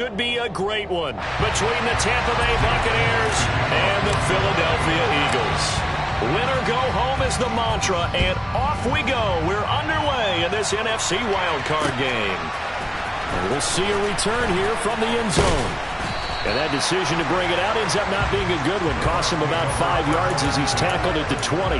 Could be a great one between the Tampa Bay Buccaneers and the Philadelphia Eagles. Winner go home is the mantra, and off we go. We're underway in this NFC wildcard game. And we'll see a return here from the end zone. And that decision to bring it out ends up not being a good one. Costs him about 5 yards as he's tackled at the 20.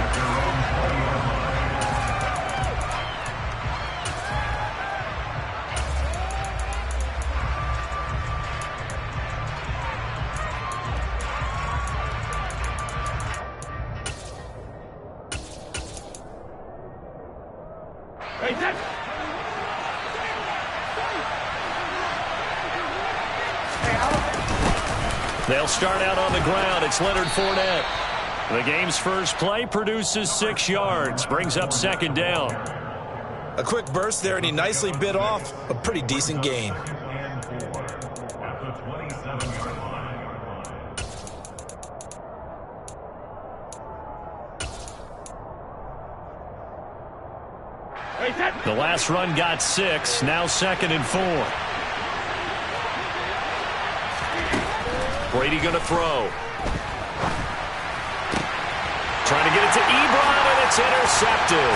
They'll start out on the ground. It's Leonard Fournette. The game's first play produces 6 yards. Brings up second down. A quick burst there, and he nicely bit off a pretty decent gain. The last run got 6. Now 2nd and 4. Brady going to throw. Trying to get it to Ebron, and it's intercepted.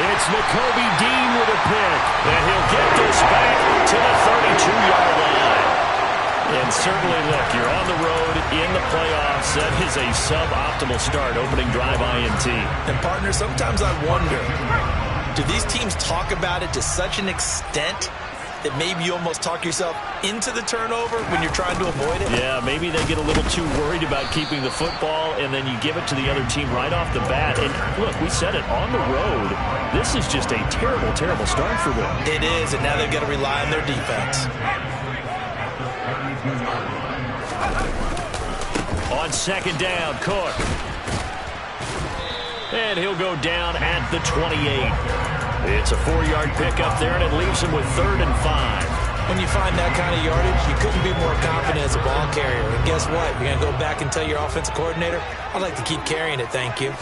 It's Nakobe Dean with a pick, and he'll get this back to the 32-yard line. And certainly, look, you're on the road in the playoffs. That is a suboptimal start, opening drive INT. And, partner, sometimes I wonder, do these teams talk about it to such an extent that maybe you almost talk yourself into the turnover when you're trying to avoid it? Yeah, maybe they get a little too worried about keeping the football, and then you give it to the other team right off the bat. And look, we said it, on the road, this is just a terrible, terrible start for them. It is, and now they've got to rely on their defense. On second down, Cook. And he'll go down at the 28. It's a 4-yard pickup there, and it leaves him with 3rd and 5. When you find that kind of yardage, you couldn't be more confident as a ball carrier. And guess what? You're going to go back and tell your offensive coordinator, I'd like to keep carrying it, thank you.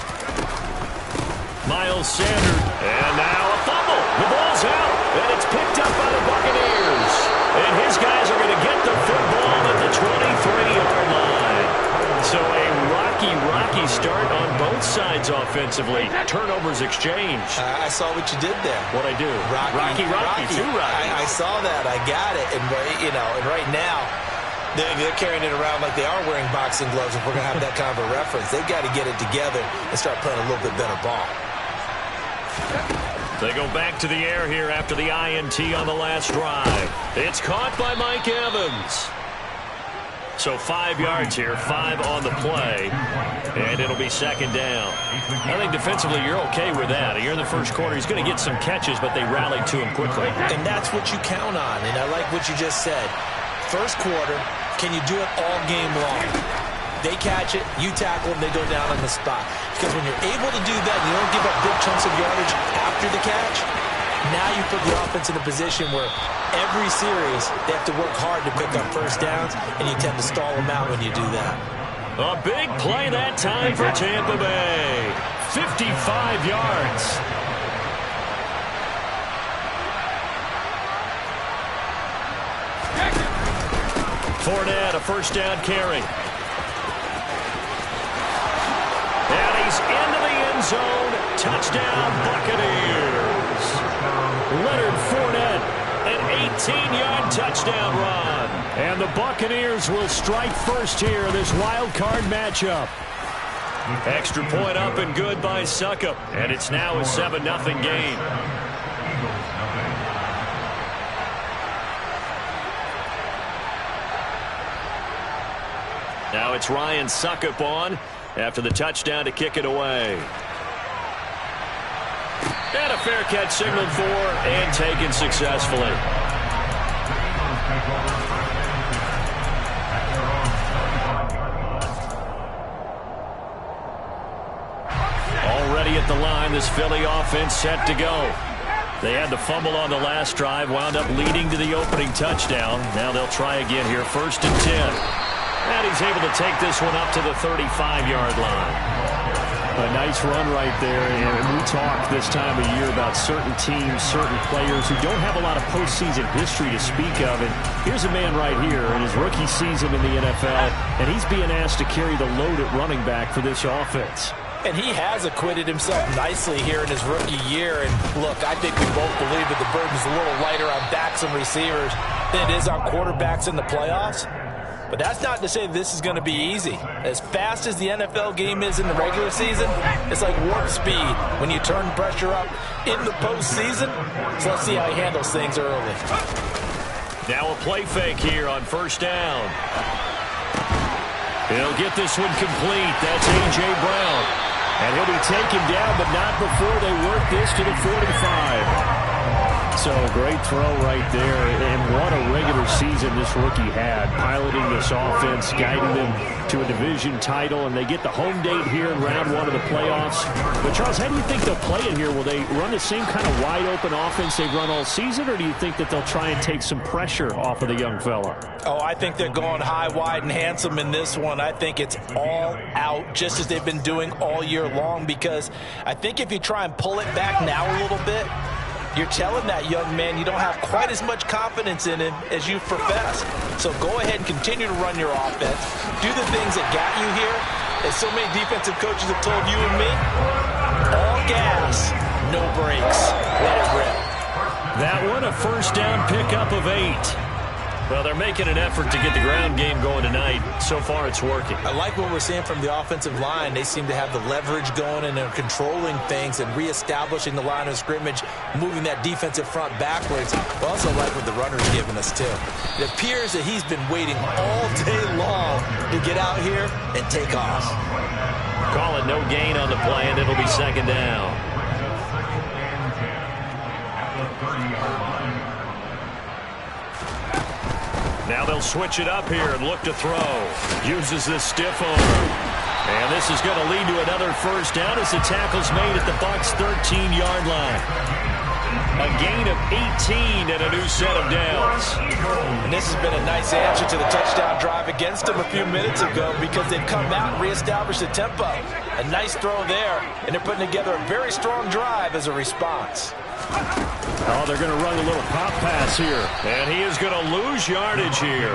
Miles Sanders. And now a fumble. The ball's out, and it's picked up by the Buccaneers. And his guys are going to get the football at the 23-yard line. So a rocky start on both sides offensively. Turnovers exchanged. I saw what you did there. What'd I do? Rocky. Two Rockies. I saw that. I got it. And, and right now, they're carrying it around like they are wearing boxing gloves. If we're going to have that kind of a reference, they've got to get it together and start playing a little bit better ball. They go back to the air here after the INT on the last drive. It's caught by Mike Evans. So 5 yards here, 5 on the play, and it'll be second down. I think defensively you're okay with that. You're in the first quarter. He's going to get some catches, but they rallied to him quickly. And that's what you count on, and I like what you just said. First quarter, can you do it all game long? They catch it, you tackle them, they go down on the spot. Because when you're able to do that, you don't give up big chunks of yardage after the catch, now you put the offense in a position where every series they have to work hard to pick up first downs, and you tend to stall them out when you do that. A big play that time for Tampa Bay. 55 yards. Fournette, a first down carry. And he's into the end zone. Touchdown, Buccaneers. Leonard Fournette, an 18-yard touchdown run. And the Buccaneers will strike first here in this wild card matchup. Extra point up and good by Succop. And it's now a 7-0 game. Now it's Ryan Succop on after the touchdown to kick it away. And a fair catch signaled for and taken successfully. Already at the line, this Philly offense set to go. They had the fumble on the last drive, wound up leading to the opening touchdown. Now they'll try again here, 1st and 10. And he's able to take this one up to the 35-yard line. A nice run right there, and we talk this time of year about certain teams, certain players who don't have a lot of postseason history to speak of. And here's a man right here in his rookie season in the NFL, and he's being asked to carry the load at running back for this offense. And he has acquitted himself nicely here in his rookie year. And look, I think we both believe that the burden's a little lighter on backs and receivers than it is on quarterbacks in the playoffs. But that's not to say this is going to be easy. As fast as the NFL game is in the regular season, it's like warp speed when you turn pressure up in the postseason. So let's see how he handles things early. Now a play fake here on first down. He'll get this one complete. That's A.J. Brown. And he'll be taken down, but not before they work this to the 45. So great throw right there, and what a regular season this rookie had, piloting this offense, guiding them to a division title, and they get the home date here in round one of the playoffs. But Charles, how do you think they'll play it here? Will they run the same kind of wide open offense they've run all season, or do you think that they'll try and take some pressure off of the young fella? Oh, I think they're going high, wide, and handsome in this one. I think it's all out, just as they've been doing all year long, because I think if you try and pull it back now a little bit, you're telling that young man you don't have quite as much confidence in him as you profess. So go ahead and continue to run your offense. Do the things that got you here. As so many defensive coaches have told you and me, all gas, no brakes. Let it rip. That one, a first down pickup of 8. Well, they're making an effort to get the ground game going tonight. So far, it's working. I like what we're seeing from the offensive line. They seem to have the leverage going, and they're controlling things and reestablishing the line of scrimmage, moving that defensive front backwards. I also like what the runner's giving us, too. It appears that he's been waiting all day long to get out here and take off. Call it no gain on the play, and it'll be second down. Now they'll switch it up here and look to throw. Uses this stiff arm. And this is going to lead to another first down as the tackle's made at the Bucs' 13-yard line. A gain of 18 and a new set of downs. And this has been a nice answer to the touchdown drive against them a few minutes ago, because they've come out and reestablished the tempo. A nice throw there, and they're putting together a very strong drive as a response. Oh, they're going to run a little pop pass here. And he is going to lose yardage here.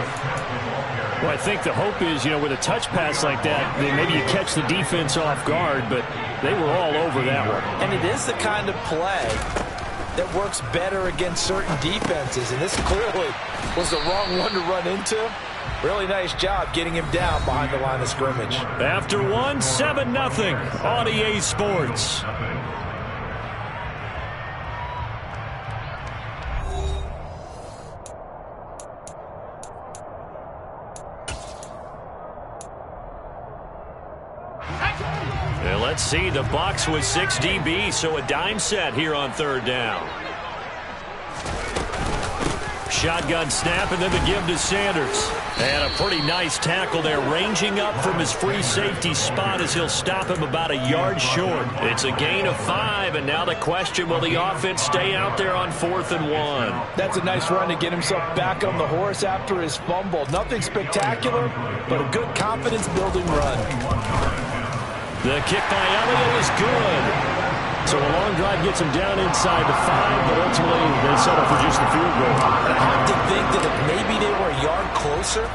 Well, I think the hope is, with a touch pass like that, maybe you catch the defense off guard, but they were all over that one. And it is the kind of play that works better against certain defenses, and this clearly was the wrong one to run into. Really nice job getting him down behind the line of scrimmage. After one, 7-0 on EA Sports. And let's see, the Bucs with 6 DBs, so a dime set here on third down. Shotgun snap, and then the give to Sanders. And a pretty nice tackle there, ranging up from his free safety spot as he'll stop him about a yard short. It's a gain of 5, and now the question, will the offense stay out there on 4th and 1? That's a nice run to get himself back on the horse after his fumble. Nothing spectacular, but a good confidence-building run. The kick by Elliott is good. So a long drive gets him down inside the 5, but ultimately they settle for just the field goal. I have to think that if maybe they were a yard closer,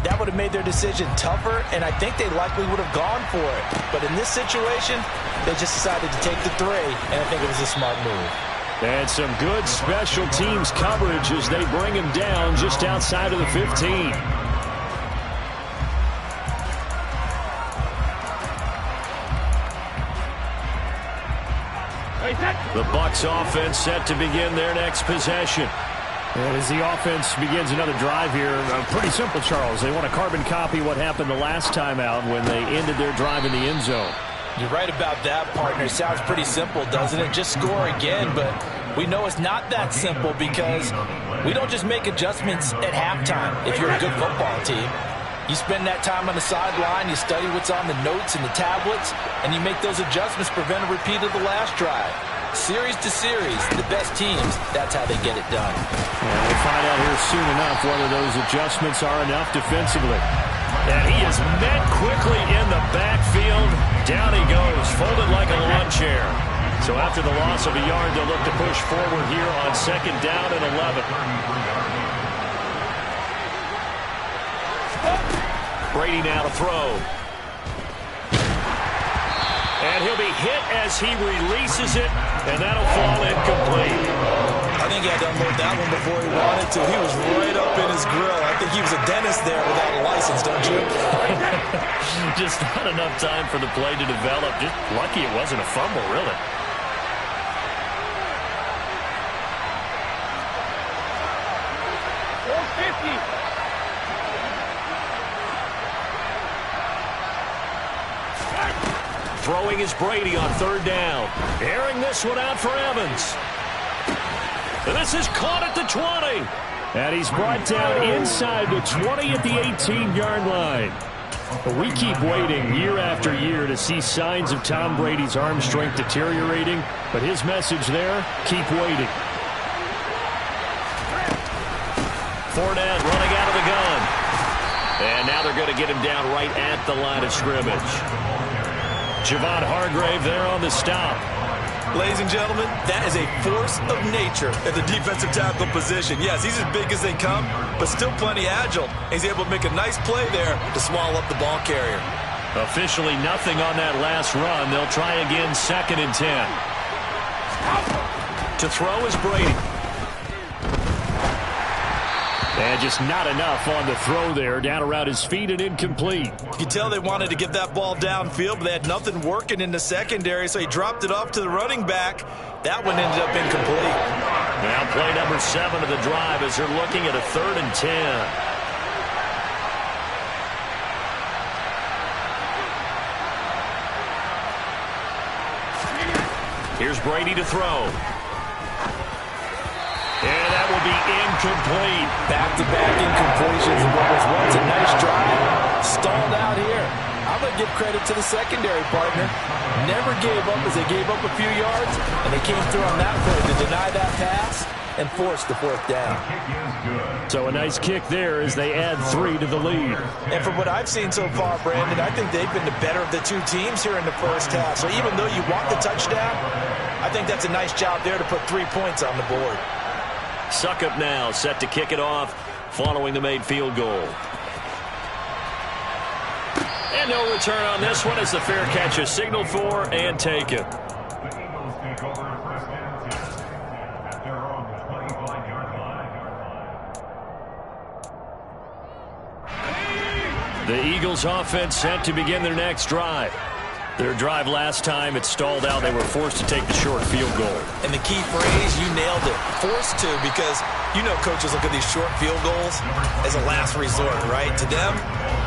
that would have made their decision tougher, and I think they likely would have gone for it. But in this situation, they just decided to take the 3, and I think it was a smart move. And some good special teams coverage as they bring him down just outside of the 15. The Bucs offense set to begin their next possession. And as the offense begins another drive here, pretty simple, Charles. They want to carbon copy what happened the last time out when they ended their drive in the end zone. You're right about that, partner. Sounds pretty simple, doesn't it? Just score again, but we know it's not that simple, because we don't just make adjustments at halftime if you're a good football team. You spend that time on the sideline, you study what's on the notes and the tablets, and you make those adjustments, prevent a repeat of the last drive. Series to series, the best teams, that's how they get it done. And we'll find out here soon enough whether those adjustments are enough defensively. And he is met quickly in the backfield. Down he goes, folded like a lawn chair. So after the loss of a yard, they'll look to push forward here on 2nd down and 11. Brady now to throw. And he'll be hit as he releases it, and that'll fall incomplete. I think he had to unload that one before he wanted to. He was right up in his grill. I think he was a dentist there without a license, don't you? Just not enough time for the play to develop. Just lucky it wasn't a fumble, really. Throwing is Brady on 3rd down. Airing this one out for Evans. And this is caught at the 20. And he's brought down inside the 20 at the 18-yard line. But we keep waiting year after year to see signs of Tom Brady's arm strength deteriorating. But his message there, keep waiting. Fournette running out of the gun. And now they're going to get him down right at the line of scrimmage. Javon Hargrave there on the stop. Ladies and gentlemen, that is a force of nature at the defensive tackle position. Yes, he's as big as they come, but still plenty agile. He's able to make a nice play there to swallow up the ball carrier. Officially nothing on that last run. They'll try again 2nd and 10. To throw is Brady. And just not enough on the throw there. Down around his feet and incomplete. You can tell they wanted to get that ball downfield, but they had nothing working in the secondary, so he dropped it off to the running back. That one ended up incomplete. Now play number 7 of the drive as they're looking at a 3rd and 10. Here's Brady to throw. And that will be incomplete. Back-to-back incompletions of what was once a nice drive. Stalled out here. I'm going to give credit to the secondary partner. Never gave up as they gave up a few yards, and they came through on that play to deny that pass and force the 4th down. So a nice kick there as they add 3 to the lead. And from what I've seen so far, Brandon, I think they've been the better of the two teams here in the first half. So even though you want the touchdown, I think that's a nice job there to put 3 points on the board. Suckup now set to kick it off following the made field goal. And no return on this one as the fair catch is signaled for and taken. The Eagles offense set to begin their next drive. Their drive last time, it stalled out. They were forced to take the short field goal. And the key phrase, you nailed it. Forced to, because you know coaches look at these short field goals as a last resort, right? To them,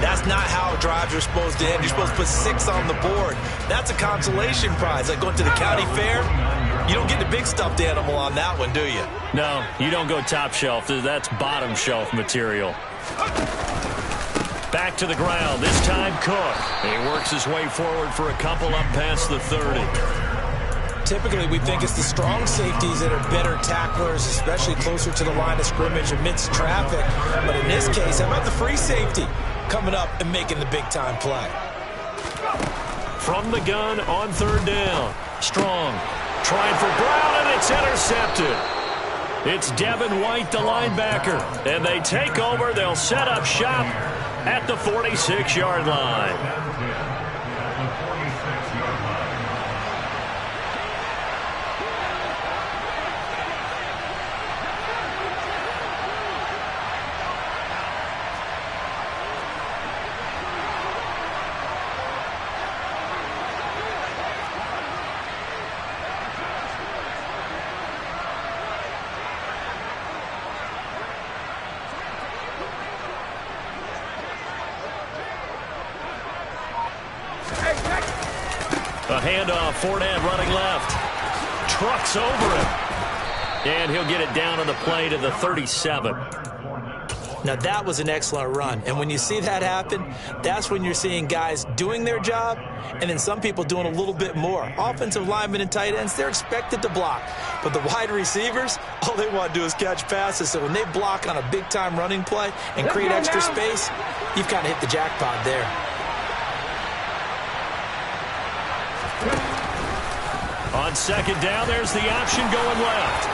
that's not how drives are supposed to end. You're supposed to put 6 on the board. That's a consolation prize. Like going to the county fair, you don't get the big stuffed animal on that one, do you? No, you don't go top shelf. That's bottom shelf material. Back to the ground, this time Cook. He works his way forward for a couple up past the 30. Typically, we think it's the strong safeties that are better tacklers, especially closer to the line of scrimmage amidst traffic. But in this case, how about the free safety coming up and making the big-time play? From the gun on 3rd down. Strong. Trying for Brown, and it's intercepted. It's Devin White, the linebacker. And they take over. They'll set up shop at the 46-yard line. A handoff, Fournette running left. Trucks over him. And he'll get it down on the play to the 37. Now, that was an excellent run. And when you see that happen, that's when you're seeing guys doing their job and then some people doing a little bit more. Offensive linemen and tight ends, they're expected to block. But the wide receivers, all they want to do is catch passes. So when they block on a big-time running play and create extra space, you've kind of hit the jackpot there. On second down, there's the option going left.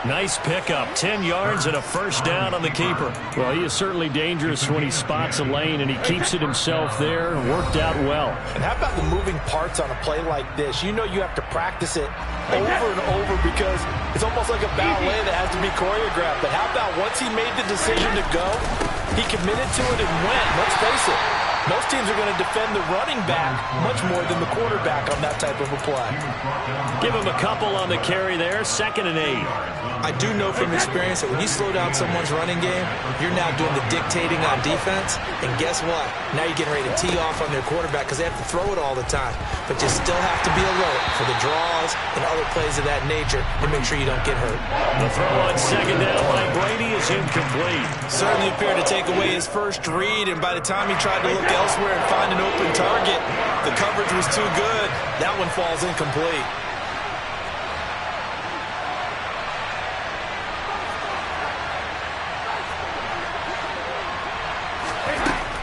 Nice pickup, 10 yards and a first down on the keeper. Well, he is certainly dangerous when he spots a lane, and he keeps it himself there. Worked out well. And how about the moving parts on a play like this? You know you have to practice it over and over because it's almost like a ballet that has to be choreographed. But how about once he made the decision to go, he committed to it and went. Let's face it, most teams are going to defend the running back much more than the quarterback on that type of a play. Give him a couple on the carry there, 2nd and 8. I do know from experience that when you slow down someone's running game, you're now doing the dictating on defense. And guess what? Now you're getting ready to tee off on their quarterback because they have to throw it all the time. But you still have to be alert for the draws and other plays of that nature and make sure you don't get hurt. The throw on second down by Brady is incomplete. Certainly appeared to take away his first read, and by the time he tried to look elsewhere and find an open target, the coverage was too good. That one falls incomplete.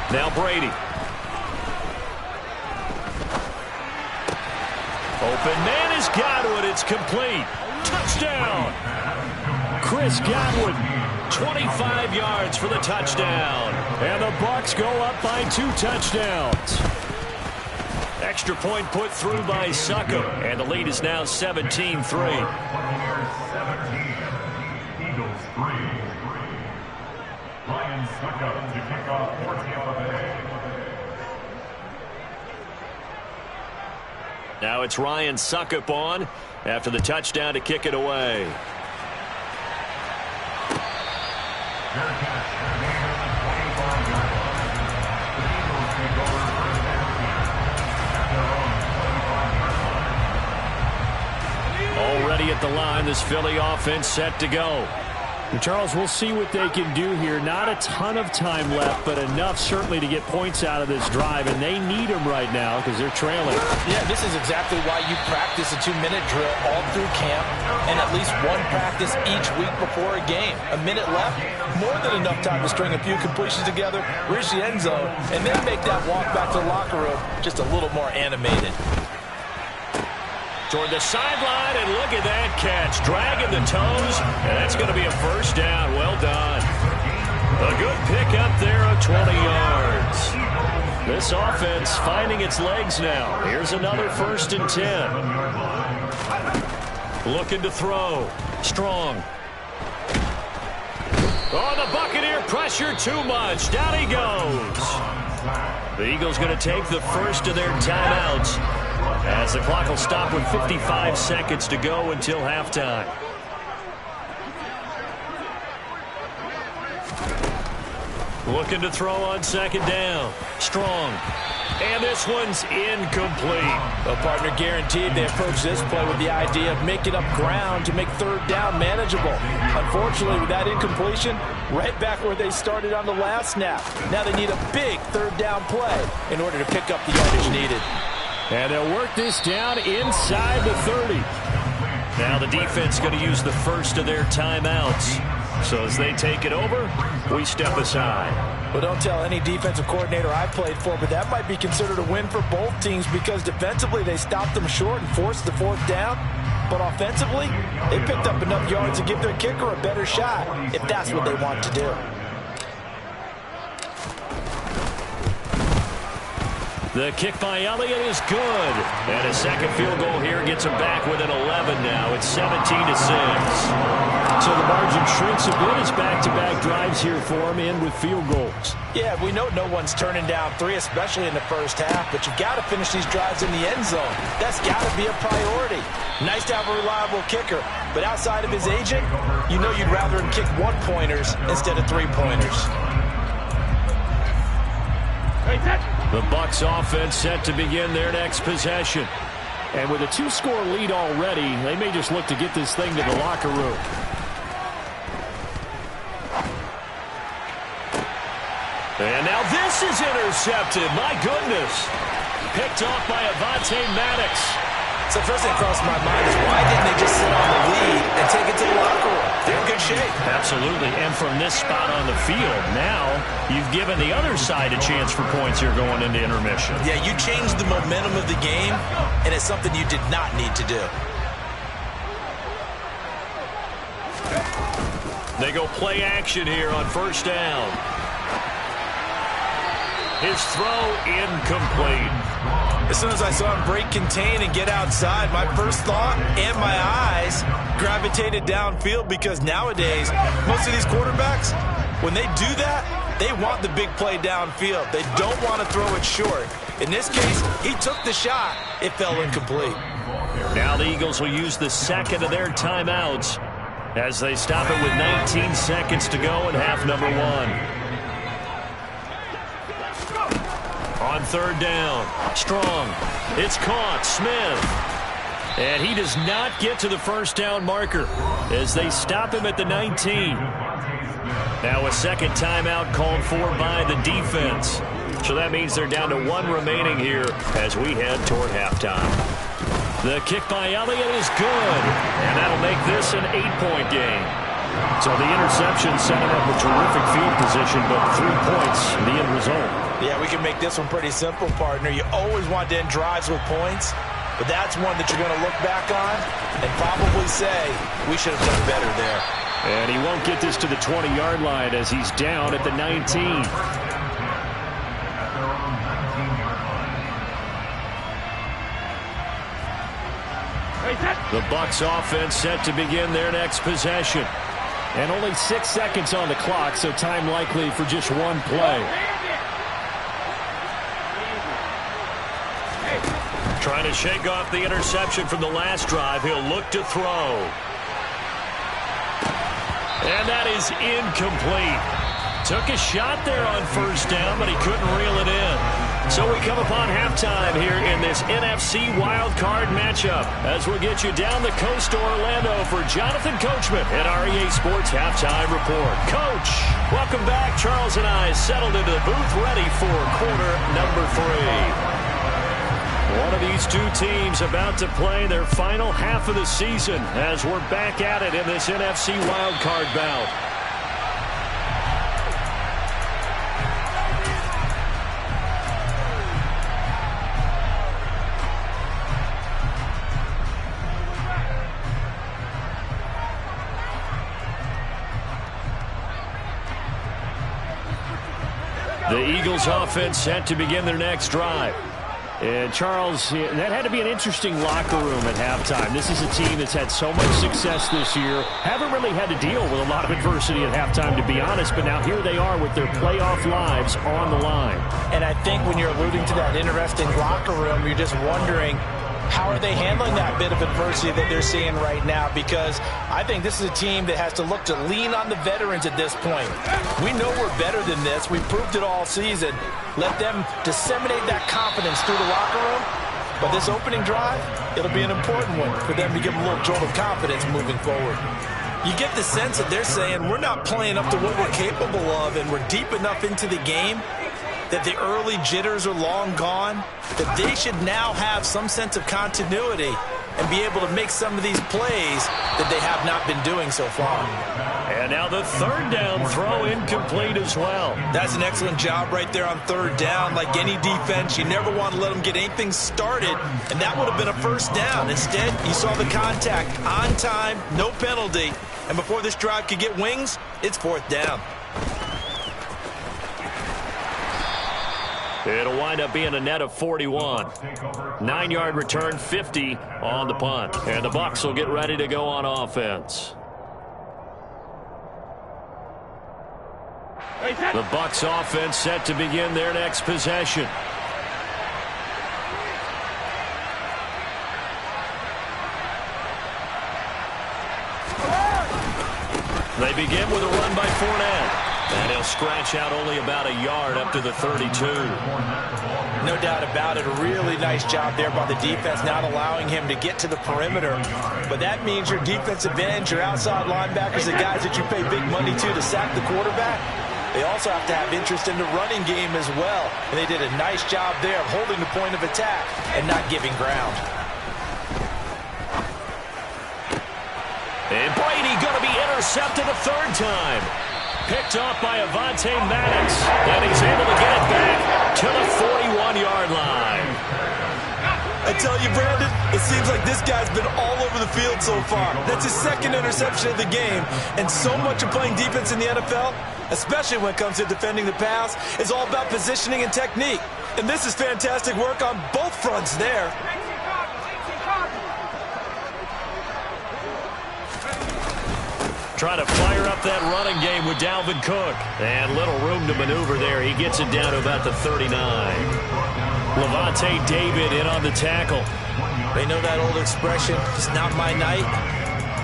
Now Brady. Open man is Godwin. It's complete. Touchdown. Chris Godwin, 25 yards for the touchdown. And the Bucs go up by 2 touchdowns. Extra point put through by Succop. And the lead is now 17-3. Eagles 3. Ryan Succop to kick off for Tampa Bay. Now it's Ryan Succop on after the touchdown to kick it away. Already at the line, this Philly offense set to go. And Charles, we'll see what they can do here. Not a ton of time left, but enough certainly to get points out of this drive, and they need them right now because they're trailing. Yeah, this is exactly why you practice a 2-minute drill all through camp and at least one practice each week before a game. A minute left, more than enough time to string a few completions together, reach the end zone, and then make that walk back to the locker room just a little more animated. Toward the sideline, and look at that catch. Dragging the toes, and that's going to be a first down. Well done. A good pickup there of 20 yards. This offense finding its legs now. Here's another 1st and 10. Looking to throw. Strong. Oh, the Buccaneer pressure too much. Down he goes. The Eagles going to take the first of their timeouts, as the clock will stop with 55 seconds to go until halftime. Looking to throw on second down. Strong. And this one's incomplete. The partner guaranteed they approach this play with the idea of making up ground to make third down manageable. Unfortunately, with that incompletion, right back where they started on the last snap. Now they need a big third down play in order to pick up the yardage needed. And they'll work this down inside the 30. Now the defense going to use the first of their timeouts. So as they take it over, we step aside. Well, don't tell any defensive coordinator I played for, but that might be considered a win for both teams because defensively they stopped them short and forced the 4th down. But offensively, they picked up enough yards to give their kicker a better shot if that's what they want to do. The kick by Elliott is good. And a second field goal here gets him back within 11 now. It's 17-6. So the margin shrinks a bit as back-to-back drives here for him, in with field goals. Yeah, we know no one's turning down 3, especially in the first half, but you've got to finish these drives in the end zone. That's got to be a priority. Nice to have a reliable kicker, but outside of his agent, you know you'd rather him kick 1-pointers instead of 3-pointers. The Bucs offense set to begin their next possession. And with a 2-score lead already, they may just look to get this thing to the locker room. And now this is intercepted. My goodness. Picked off by Avonte Maddox. So first thing that crossed my mind is why didn't they just sit on the lead and take it to the locker room? They're in good shape. Absolutely. And from this spot on the field, now you've given the other side a chance for points here going into intermission. Yeah, you changed the momentum of the game, and it's something you did not need to do. They go play action here on first down. His throw incomplete. As soon as I saw him break contain and get outside, my first thought and my eyes gravitated downfield because nowadays, most of these quarterbacks, when they do that, they want the big play downfield. They don't want to throw it short. In this case, he took the shot. It fell incomplete. Now the Eagles will use the second of their timeouts as they stop it with 19 seconds to go in half number one. On third down, Strong. It's caught. Smith. And he does not get to the first down marker as they stop him at the 19. Now a second timeout called for by the defense. So that means they're down to one remaining here as we head toward halftime. The kick by Elliott is good, and that'll make this an 8-point game. So the interception set him up with terrific field position, but 3 points, the end result. Yeah, we can make this one pretty simple, partner. You always want to end drives with points, but that's one that you're going to look back on and probably say, we should have done better there. And he won't get this to the 20-yard line as he's down at the 19. The Bucs offense set to begin their next possession. And only 6 seconds on the clock, so time likely for just one play. Trying to shake off the interception from the last drive. He'll look to throw. And that is incomplete. Took a shot there on first down, but he couldn't reel it in. So we come upon halftime here in this NFC wildcard matchup as we'll get you down the coast to Orlando for Jonathan Coachman at REA Sports Halftime Report. Coach, welcome back. Charles and I settled into the booth ready for quarter number 3. One of these two teams about to play their final half of the season as we're back at it in this NFC wildcard bout. The Eagles offense set to begin their next drive. And Charles, that had to be an interesting locker room at halftime. This is a team that's had so much success this year. Haven't really had to deal with a lot of adversity at halftime, to be honest. But now here they are with their playoff lives on the line. And I think when you're alluding to that interesting locker room, you're just wondering, how are they handling that bit of adversity that they're seeing right now? Because I think this is a team that has to look to lean on the veterans at this point. We know we're better than this. We proved it all season. Let them disseminate that confidence through the locker room. But this opening drive, it'll be an important one for them to give them a little jolt of confidence moving forward. You get the sense that they're saying we're not playing up to what we're capable of, and we're deep enough into the game that the early jitters are long gone, that they should now have some sense of continuity and be able to make some of these plays that they have not been doing so far. And now the third down throw incomplete as well. That's an excellent job right there on third down. Like any defense, you never want to let them get anything started, and that would have been a first down. Instead, you saw the contact on time, no penalty, and before this drive could get wings, it's fourth down. It'll wind up being a net of 41. 9-yard return, 50 on the punt. And the Bucs will get ready to go on offense. The Bucs offense set to begin their next possession. They begin with a run by Fournette. And he'll scratch out only about a yard up to the 32. No doubt about it. A really nice job there by the defense, not allowing him to get to the perimeter. But that means your defensive ends, your outside linebackers, the guys that you pay big money to sack the quarterback, they also have to have interest in the running game as well. And they did a nice job there of holding the point of attack and not giving ground. And Brady going to be intercepted a third time. Picked off by Avonte Maddox. And he's able to get it back to the 41-yard line. I tell you, Brandon, it seems like this guy's been all over the field so far. That's his second interception of the game. And so much of playing defense in the NFL, especially when it comes to defending the pass, is all about positioning and technique. And this is fantastic work on both fronts there. Trying to fire up that running game with Dalvin Cook. And little room to maneuver there. He gets it down to about the 39. Levante David in on the tackle. They know that old expression, it's not my night.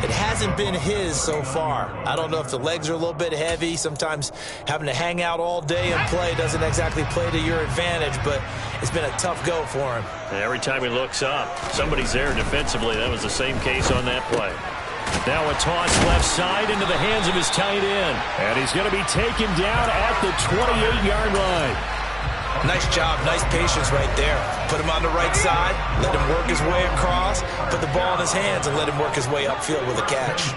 It hasn't been his so far. I don't know if the legs are a little bit heavy. Sometimes having to hang out all day and play doesn't exactly play to your advantage, but it's been a tough go for him. Every time he looks up, somebody's there defensively. That was the same case on that play. Now a toss left side into the hands of his tight end. And he's going to be taken down at the 28-yard line. Nice job, nice patience right there. Put him on the right side, let him work his way across, put the ball in his hands, and let him work his way upfield with a catch.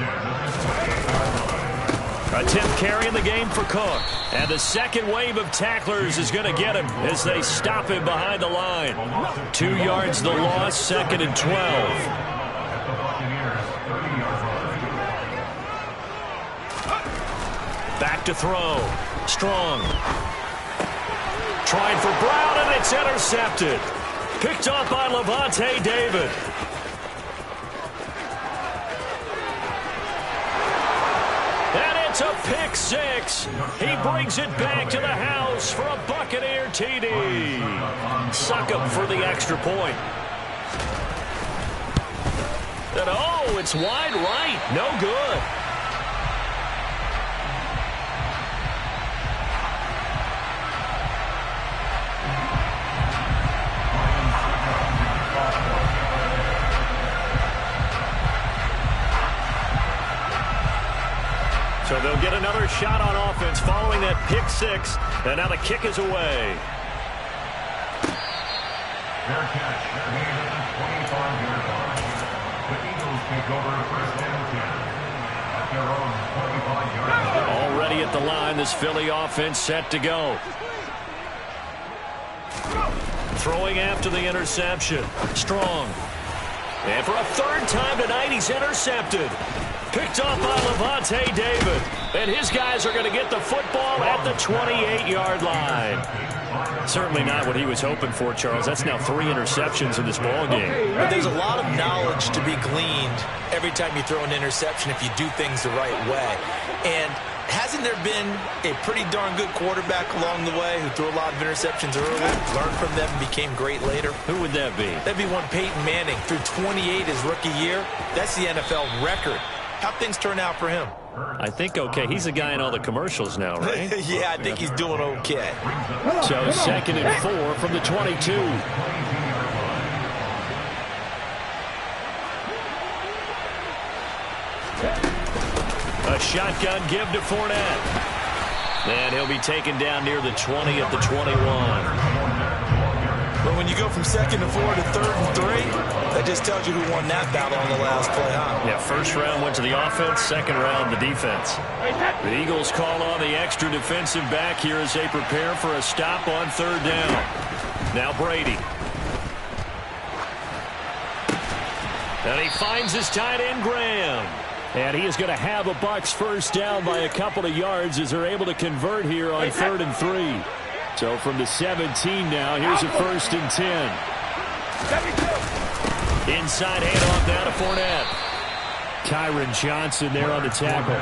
A 10th carry in the game for Cook. And the second wave of tacklers is going to get him as they stop him behind the line. 2 yards the loss, 2nd and 12. Back to throw. Strong. Trying for Brown, and it's intercepted. Picked off by Levante David. And it's a pick-6. He brings it back to the house for a Buccaneer TD. Suck up for the extra point. And oh, it's wide right. No good. So they'll get another shot on offense following that pick-6. And now the kick is away. Fair catch. Made at the 25-yard line. The Eagles take over first and 10 at their own 25-yard line. Already at the line, this Philly offense set to go. Throwing after the interception. Strong. And for a third time tonight, he's intercepted. Picked off by Levante David. And his guys are going to get the football at the 28-yard line. Certainly not what he was hoping for, Charles. That's now 3 interceptions in this ball game. But there's a lot of knowledge to be gleaned every time you throw an interception if you do things the right way. And hasn't there been a pretty darn good quarterback along the way who threw a lot of interceptions early, learned from them, and became great later? Who would that be? That'd be one Peyton Manning. Threw 28 his rookie year. That's the NFL record. How'd things turn out for him? I think okay. He's the guy in all the commercials now, right? Yeah, I think he's doing okay. So 2nd and 4 from the 22. A shotgun give to Fournette. And he'll be taken down near the 20 at the 21. But when you go from 2nd and 4 to 3rd and 3, that just tells you who won that battle on the last play, huh? Yeah, first round went to the offense, second round the defense. The Eagles call on the extra defensive back here as they prepare for a stop on 3rd down. Now Brady. And he finds his tight end, Graham. And he is going to have a Bucs first down by a couple of yards as they're able to convert here on 3rd and 3. So from the 17 now, here's a 1st and 10. Inside handoff now to Fournette. Kyron Johnson there on the tackle.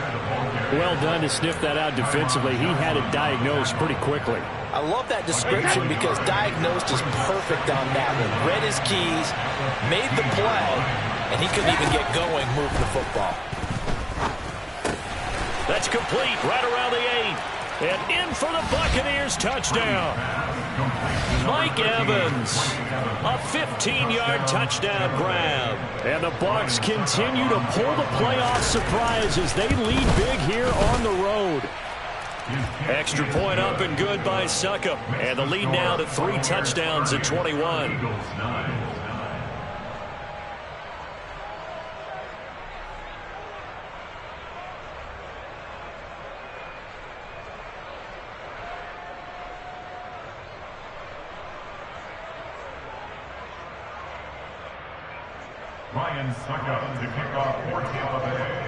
Well done to sniff that out defensively. He had it diagnosed pretty quickly. I love that description because diagnosed is perfect on that one. Read his keys, made the play, and he couldn't even get going moving the football. That's complete right around the 8. And in for the Buccaneers touchdown. Mike Evans, a 15-yard touchdown grab. And the Bucs continue to pull the playoff surprise as they lead big here on the road. Extra point up and good by Suckup. And the lead now to 3 touchdowns at 21. Ryan Suckup to kick off for Tampa Bay.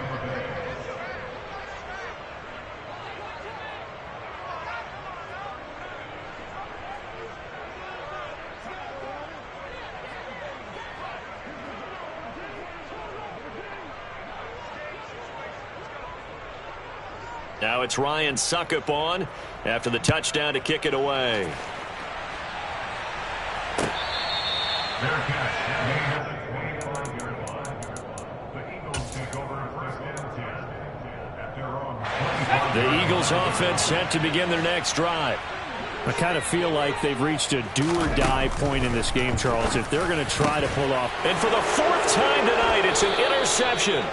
Now it's Ryan Suckup on after the touchdown to kick it away. Their catch made at the 25-yard line. The Eagles take over first and 10 at their own 25. The Eagles offense set to begin their next drive. I kind of feel like they've reached a do-or-die point in this game, Charles, if they're going to try to pull off. And for the 4th time tonight, it's an interception.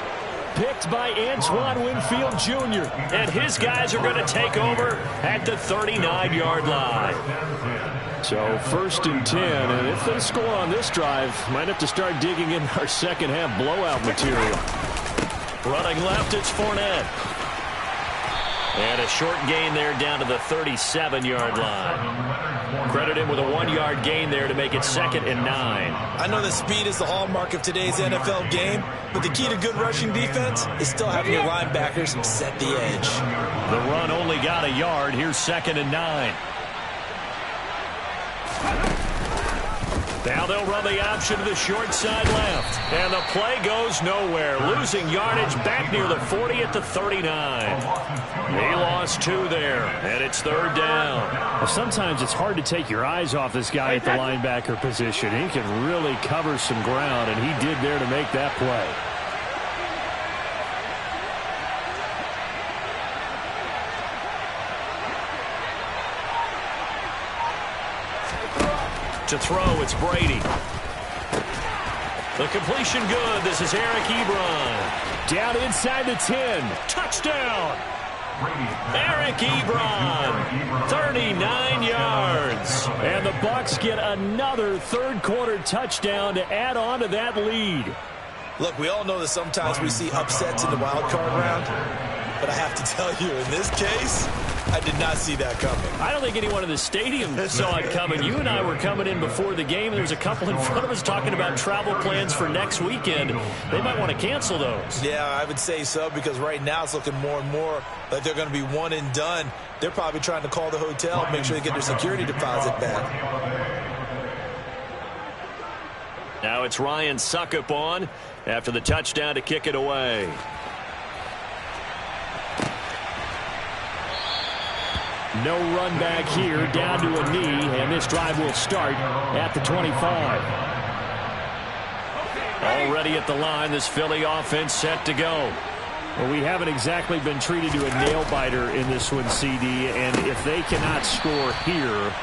Picked by Antoine Winfield Jr. And his guys are going to take over at the 39-yard line. So 1st and 10, and if they score on this drive, might have to start digging in our second-half blowout material. Running left, it's Fournette. And a short gain there down to the 37-yard line. Credit him with a 1-yard gain there to make it 2nd and 9. I know that speed is the hallmark of today's NFL game, but the key to good rushing defense is still having your linebackers set the edge. The run only got a yard. Here's 2nd and 9. Now they'll run the option to the short side left. And the play goes nowhere. Losing yardage back near the 40 at the 39. He lost 2 there, and it's 3rd down. Well, sometimes it's hard to take your eyes off this guy at the linebacker position. He can really cover some ground, and he did there to make that play. To throw, it's Brady. The completion good. This is Eric Ebron. Down inside the 10. Touchdown. Eric Ebron, 39 yards. And the Bucs get another third-quarter touchdown to add on to that lead. Look, we all know that sometimes we see upsets in the wild card round, but I have to tell you, in this case, I did not see that coming. I don't think anyone in the stadium saw it coming. You and I were coming in before the game. There was a couple in front of us talking about travel plans for next weekend. They might want to cancel those. Yeah, I would say so, because right now it's looking more and more like they're going to be one and done. They're probably trying to call the hotel, make sure they get their security deposit back. Now it's Ryan Suckup on after the touchdown to kick it away. No run back here, down to a knee, and this drive will start at the 25. Already at the line, this Philly offense set to go. Well, we haven't exactly been treated to a nail-biter in this one, CD, and if they cannot score here,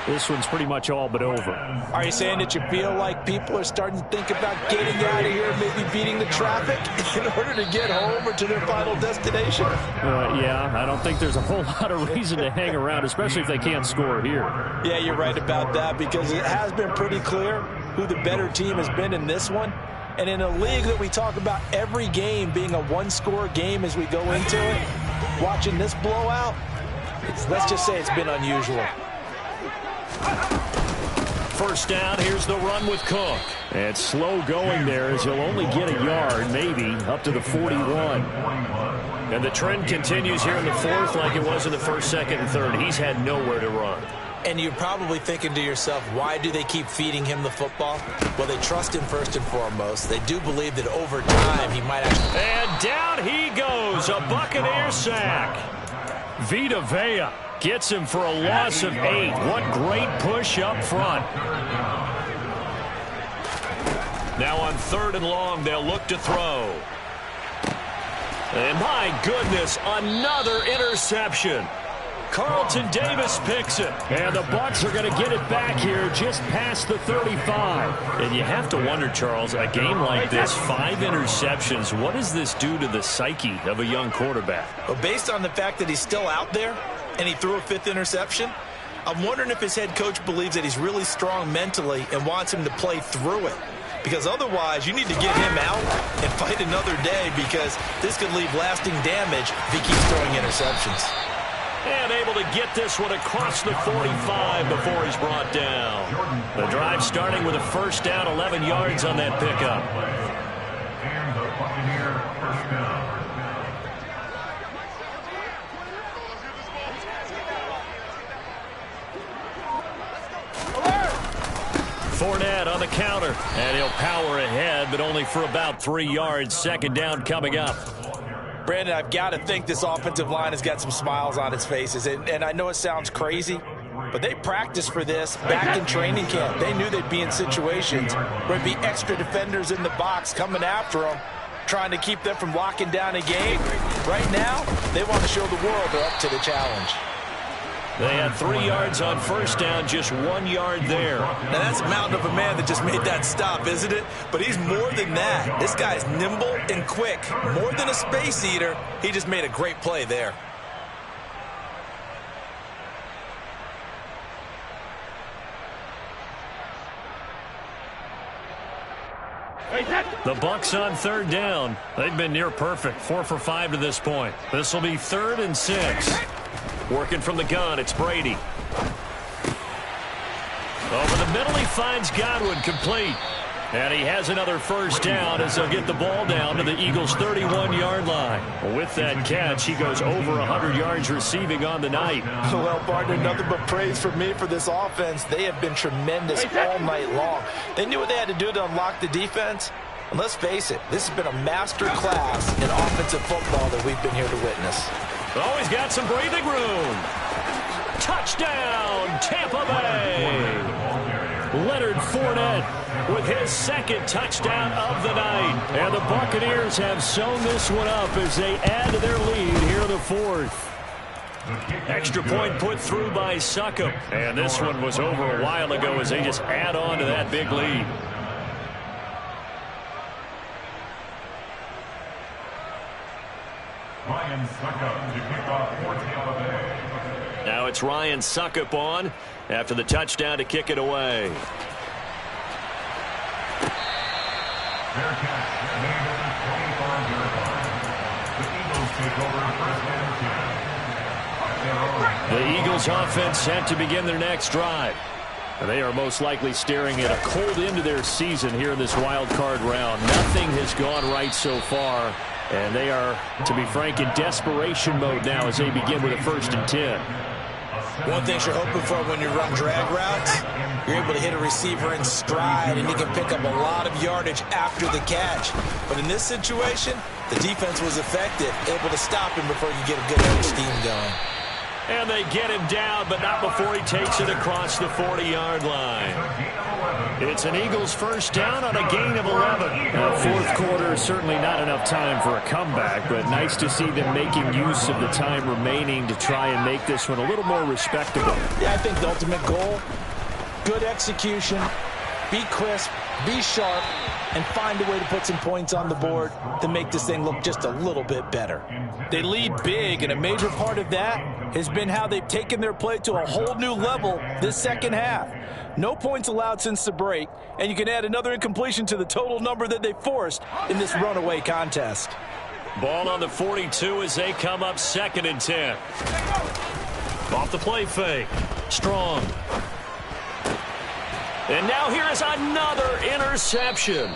this one's pretty much all but over. Are you saying that you feel like people are starting to think about getting out of here, maybe beating the traffic in order to get home or to their final destination? Yeah, I don't think there's a whole lot of reason to hang around, especially if they can't score here. Yeah, you're right about that, because it has been pretty clear who the better team has been in this one. And in a league that we talk about every game being a one-score game as we go into it, watching this blowout, let's just say it's been unusual. First down, here's the run with Cook. And slow going there as he'll only get a yard, maybe, up to the 41. And the trend continues here in the 4th like it was in the 1st, 2nd, and 3rd. He's had nowhere to run. And you're probably thinking to yourself, why do they keep feeding him the football? Well, they trust him first and foremost. They do believe that over time he might actually... And down he goes, a Buccaneer sack. Vita Vea gets him for a loss of 8. What great push up front. Now on 3rd and long, they'll look to throw. And my goodness, another interception. Carlton Davis picks it. And the Bucs are going to get it back here just past the 35. And you have to wonder, Charles, a game like this, 5 interceptions, what does this do to the psyche of a young quarterback? Well, based on the fact that he's still out there and he threw a 5th interception, I'm wondering if his head coach believes that he's really strong mentally and wants him to play through it. Because otherwise, you need to get him out and fight another day, because this could leave lasting damage if he keeps throwing interceptions. And able to get this one across the 45 before he's brought down. The drive starting with a first down, 11 yards on that pickup. And the Buccaneer first down. Fournette on the counter, and he'll power ahead, but only for about 3 yards. Second down coming up. Brandon, I've got to think this offensive line has got some smiles on its faces. And I know it sounds crazy, but they practiced for this back in training camp. They knew they'd be in situations where there'd be extra defenders in the box coming after them, trying to keep them from locking down a game. Right now, they want to show the world they're up to the challenge. They had 3 yards on first down, just 1 yard there. Now, that's a mountain of a man that just made that stop, isn't it? But he's more than that. This guy's nimble and quick. More than a space eater, he just made a great play there. The Bucs on third down. They've been near perfect, 4 for 5 to this point. This will be 3rd and 6. Working from the gun, it's Brady. Over the middle, he finds Godwin, complete. And he has another first down as they'll get the ball down to the Eagles' 31-yard line. With that catch, he goes over 100 yards receiving on the night. Well, partner, nothing but praise from me for this offense. They have been tremendous all night long. They knew what they had to do to unlock the defense. And let's face it, this has been a master class in offensive football that we've been here to witness. Always got some breathing room. Touchdown, Tampa Bay. Leonard Fournette with his 2nd touchdown of the night. And the Buccaneers have sewn this one up as they add to their lead here in the 4th. Extra point put through by Succop. And this one was over a while ago as they just add on to that big lead. Ryan Succop to kick off for Tampa Bay. Now it's Ryan Succop on after the touchdown to kick it away. Their catch made at the 25-yard line. The Eagles take over first and 10. The Eagles offense set to begin their next drive. And they are most likely staring at a cold end to their season here in this wild card round. Nothing has gone right so far. And they are, to be frank, in desperation mode now as they begin with a 1st and 10. One thing you're hoping for when you run drag routes, you're able to hit a receiver in stride, and you can pick up a lot of yardage after the catch. But in this situation, the defense was effective, able to stop him before you get a good edge steam going. And they get him down, but not before he takes it across the 40-yard line. It's an Eagles first down on a gain of 11. Fourth quarter is certainly not enough time for a comeback, but nice to see them making use of the time remaining to try and make this one a little more respectable. Yeah, I think the ultimate goal, good execution, be crisp, be sharp, and find a way to put some points on the board to make this thing look just a little bit better. They lead big, and a major part of that has been how they've taken their play to a whole new level this second half. No points allowed since the break, and you can add another incompletion to the total number that they forced in this runaway contest. Ball on the 42 as they come up 2nd and 10. Off the play fake. Strong. And now here is another interception.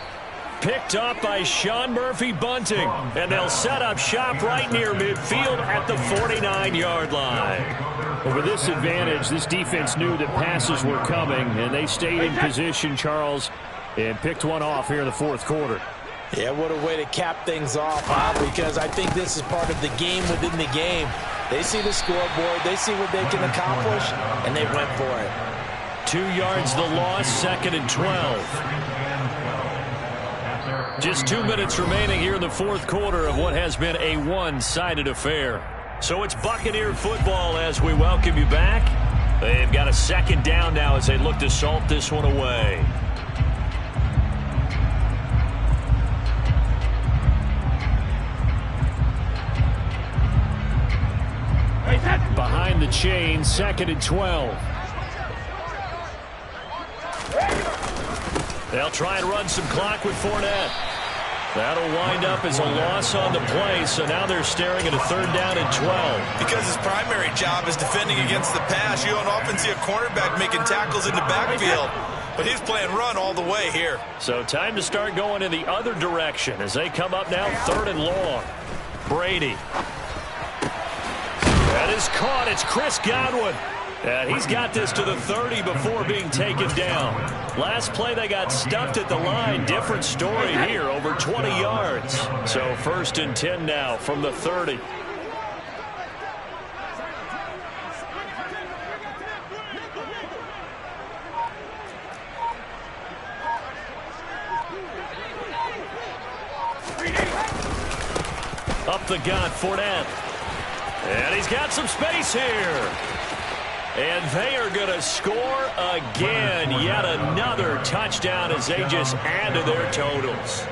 Picked up by Sean Murphy-Bunting. And they'll set up shop right near midfield at the 49-yard line. Over this advantage, this defense knew that passes were coming, and they stayed in position, Charles, and picked one off here in the 4th quarter. Yeah, what a way to cap things off, huh? Because I think this is part of the game within the game. They see the scoreboard, they see what they can accomplish, and they went for it. 2 yards the loss, 2nd and 12. Just 2 minutes remaining here in the 4th quarter of what has been a one-sided affair. So it's Buccaneer football as we welcome you back. They've got a second down now as they look to salt this one away. Behind the chain, 2nd and 12. They'll try and run some clock with Fournette. That'll wind up as a loss on the play, so now they're staring at a 3rd down and 12. Because his primary job is defending against the pass, you don't often see a cornerback making tackles in the backfield. But he's playing run all the way here. So time to start going in the other direction as they come up now 3rd and long. Brady. That is caught. It's Chris Godwin. And he's got this to the 30 before being taken down. Last play they got stuffed at the line. Different story here, over 20 yards. So 1st and 10 now from the 30. Up the gut, Fournette. And he's got some space here. And they are going to score again. Yet another touchdown as they just add to their totals.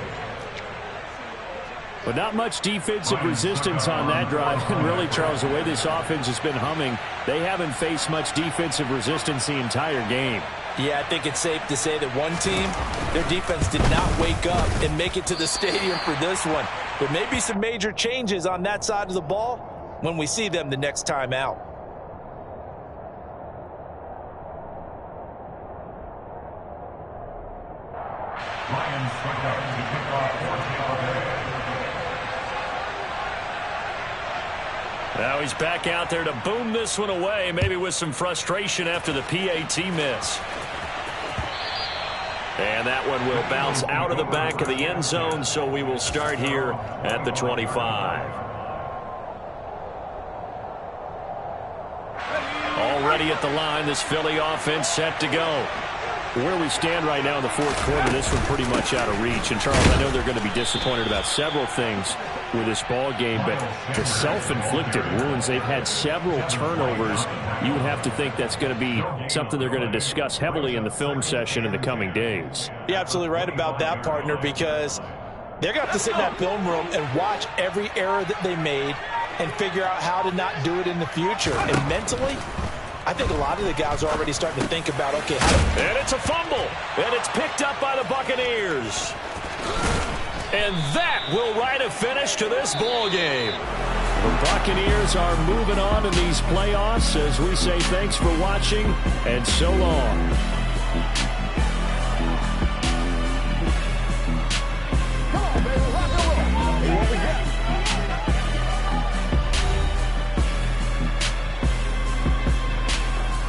But not much defensive resistance on that drive. And really, Charles, the way this offense has been humming, they haven't faced much defensive resistance the entire game. Yeah, I think it's safe to say that one team, their defense did not wake up and make it to the stadium for this one. There may be some major changes on that side of the ball when we see them the next time out. Lions bring up the kickoff for Tampa Bay. Now he's back out there to boom this one away, maybe with some frustration after the PAT miss. And that one will bounce out of the back of the end zone, so we will start here at the 25. Already at the line, this Philly offense set to go. Where we stand right now in the 4th quarter, this one pretty much out of reach. And, Charles, I know they're going to be disappointed about several things with this ball game, but the self-inflicted wounds, they've had several turnovers. You would have to think that's going to be something they're going to discuss heavily in the film session in the coming days. You're absolutely right about that, partner, because they're going to have to sit in that film room and watch every error that they made and figure out how to not do it in the future. And mentally, I think a lot of the guys are already starting to think about, okay, and it's a fumble, and it's picked up by the Buccaneers. And that will write a finish to this ball game. The Buccaneers are moving on in these playoffs as we say thanks for watching and so long.